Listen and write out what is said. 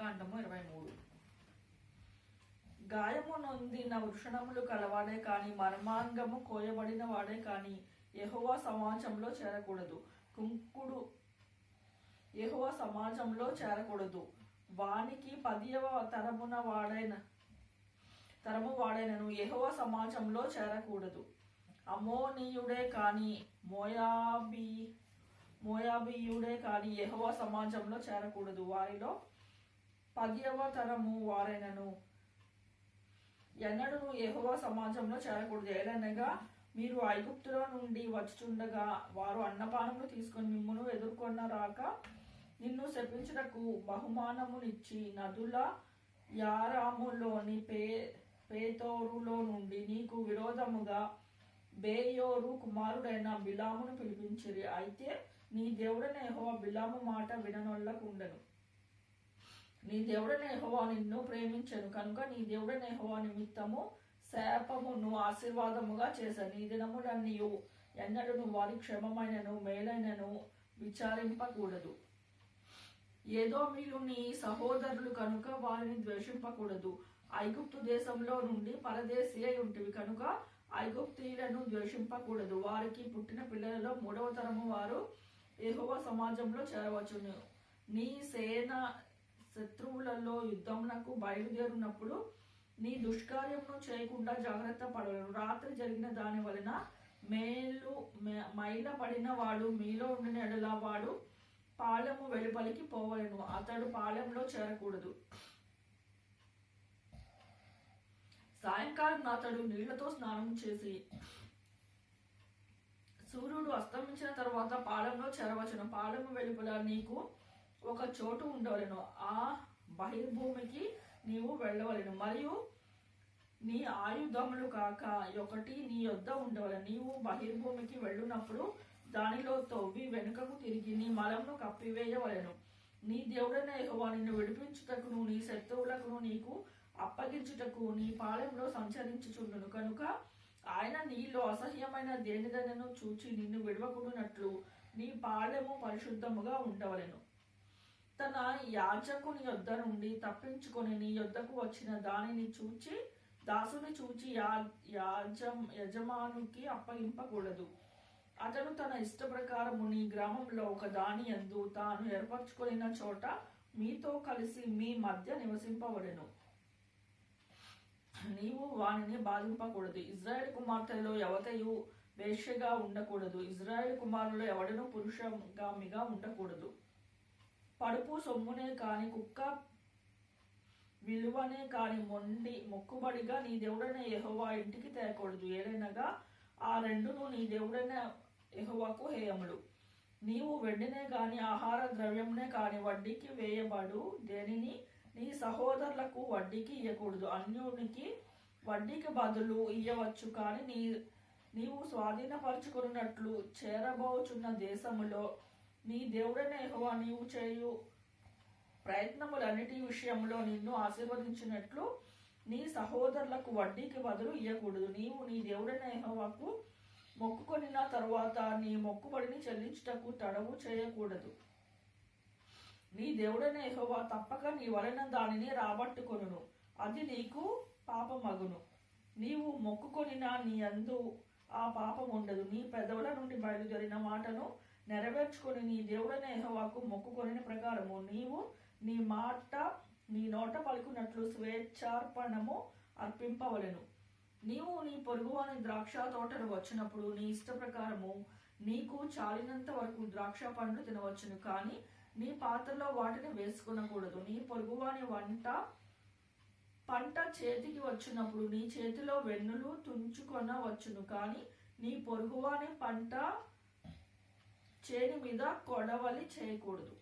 సంఖ్యాకాండము 23. గాయము నొందిన వృషణములు కలవాడే కాని మర్మాంగము కోయబడిన వాడే కాని యెహోవా సమాజంలో చేరకూడదు. కుంకుడు యెహోవా సమాజంలో చేరకూడదు. వానికి 10వ తరము వాడైనను యెహోవా సమాజంలో చేరకూడదు. అమోనీయుడే కాని మోయాబీయుడే కాని యెహోవా సమాజంలో చేరకూడదు. వారిలో 10వ తరము వారైనను ఎన్నడూ యెహోవా సమాజంలో చేరకూడదు. ఏలనగా మీరు ఐగుప్తులో నుండి వచ్చుచుండగా వారు అన్నపానములు తీసుకొని మిమ్మును ఎదుర్కొన్న రాక నిన్ను శపించుటకు బహుమానమునిచ్చి నదుల యారాములోని పేతోరులో నుండి నీకు విరోధముగా బేయోరు కుమారుడైన బిలామును పిలిపించిరి. అయితే నీ దేవుడైన యెహోవా బిలాము మాట విననొల్లకుండెను. నీ దేవుడైన యెహోవా నిన్ను ప్రేమించెను కనుక నీ దేవుడైన యెహోవా నిమిత్తము శాపమును ఆశీర్వాదముగా చేశాను. నీ దినములన్నీయు ఎన్నడూ వారి క్షేమమైనను మేలైనను విచారింపకూడదు. ఏదో మీరు నీ సహోదరులు కనుక వారిని ద్వేషింపకూడదు. ఐగుప్తు దేశంలో నుండి పరదేశీ అయి ఉంటివి కనుక ఐగుప్తీయులను ద్వేషింపకూడదు. వారికి పుట్టిన పిల్లలలో 3వ తరము వారు యెహోవా సమాజంలో చేరవచ్చును. నీ సేన శత్రువులలో యుద్ధమునకు బయలుదేరినప్పుడు నీ దుష్కార్యమును చేయకుండా జాగ్రత్త పడవలను. రాత్రి జరిగిన దాని వలన మైలపడిన వాడు మీలో ఉండిన ఎడల వాడు పాలెము వెలుపలికి పోవలను. అతడు పాలెంలో చేరకూడదు. సాయంకాలం అతడు నీళ్లతో స్నానం చేసి సూర్యుడు అస్తమించిన తర్వాత పాలెంలో చేరవచ్చును. పాలెము వెలుపల నీకు ఒక చోటు ఉండవలెను. ఆ బహిర్భూమికి నీవు వెళ్ళవలెను. మరియు నీ ఆయుధములు కాక ఒకటి నీ యొద్ద ఉండవలెను. నీవు బహిర్భూమికి వెళ్ళునప్పుడు దానిలో తవ్వి వెనుకకు తిరిగి నీ మలమును కప్పివేయవలెను. నీ దేవుడైన యెహోవా నిన్ను విడిపించుటకును నీ శత్రువులకును నీకు అప్పగించుటకు నీ పాలెంలో సంచరించుచుండును కనుక ఆయన నీలో అసహ్యమైన దేనిదైనను చూచి నిన్ను విడవకుడునట్లు నీ పాలెము పరిశుద్ధముగా ఉండవలెను. తన యాజకుని యొద్ద నుండి తప్పించుకొని నీ యొద్దకు వచ్చిన దాసుని చూచి యజమానుకి అప్పగింపకూడదు. అతడు తన ఇష్ట ప్రకారము నీ గ్రామంలో ఒక దాని యందు తాను ఏర్పరచుకొనిన చోట మీతో కలిసి మీ మధ్య నివసింపవలెను. నీవు వానిని బాధింపకూడదు. ఇజ్రాయేల్ కుమార్తెలో ఎవతయు వేశ్యగా ఉండకూడదు. ఇజ్రాయేల్ కుమారులు ఎవడను పురుషగామిగా ఉండకూడదు. పడుపు సొమ్మునే కాని కుక్క విలువనే కాని మొక్కుబడిగా నీ దేవుడైన యెహోవా ఇంటికి తేకూడదు. ఏలైనగా ఆ రెండును నీ దేవుడైన యెహోవాకు హేయములు. నీవు వెండినే కాని ఆహార ద్రవ్యంనే కాని వడ్డీకి వేయబడు దేనిని నీ సహోదరులకు వడ్డీకి ఇయ్యకూడదు. అన్యునికి వడ్డీకి బదులు ఇయ్యవచ్చు కాని నీవు స్వాధీనపరచుకున్నట్లు చేరబోచున్న దేశములో నీ దేవుడైన యెహోవా నీవు చేయు ప్రయత్నములన్నిటి విషయంలో నిన్ను ఆశీర్వదించినట్లు నీ సహోదరులకు వడ్డీకి బదులు ఇయ్యకూడదు. నీవు నీ దేవుడైన యెహోవాకు మొక్కుకొనిన తరువాత నీ మొక్కుబడిని చెల్లించుటకు తడవు చేయకూడదు. నీ దేవుడైన యెహోవా తప్పక నీ వలన దానిని రాబట్టుకొనును. అది నీకు పాపమగును. నీవు మొక్కుకొనిన నీ యందు ఆ పాపం ఉండదు. నీ పెదవుల నుండి బయలుదేరిన మాటను నెరవేర్చుకొని నీ దేవుడైన యెహోవాకు మొక్కుకొనిన ప్రకారము నీవు నీ నోట పలుకున్నట్లు స్వేచ్ఛార్పణము అర్పింపవలెను. నీవు నీ పొరుగువాని ద్రాక్ష తోటలు వచ్చినప్పుడు నీ ఇష్ట ప్రకారము నీకు చాలినంత వరకు ద్రాక్ష పండ్లు తినవచ్చును కానీ నీ పాత్రలో వాటిని వేసుకునకూడదు. నీ పొరుగువాని పంట చేతికి వచ్చినప్పుడు నీ చేతిలో వెన్నులు తుంచుకొనవచ్చును కానీ నీ పొరుగువాని పంట చేని మీద కొడవలి చేయకూడదు.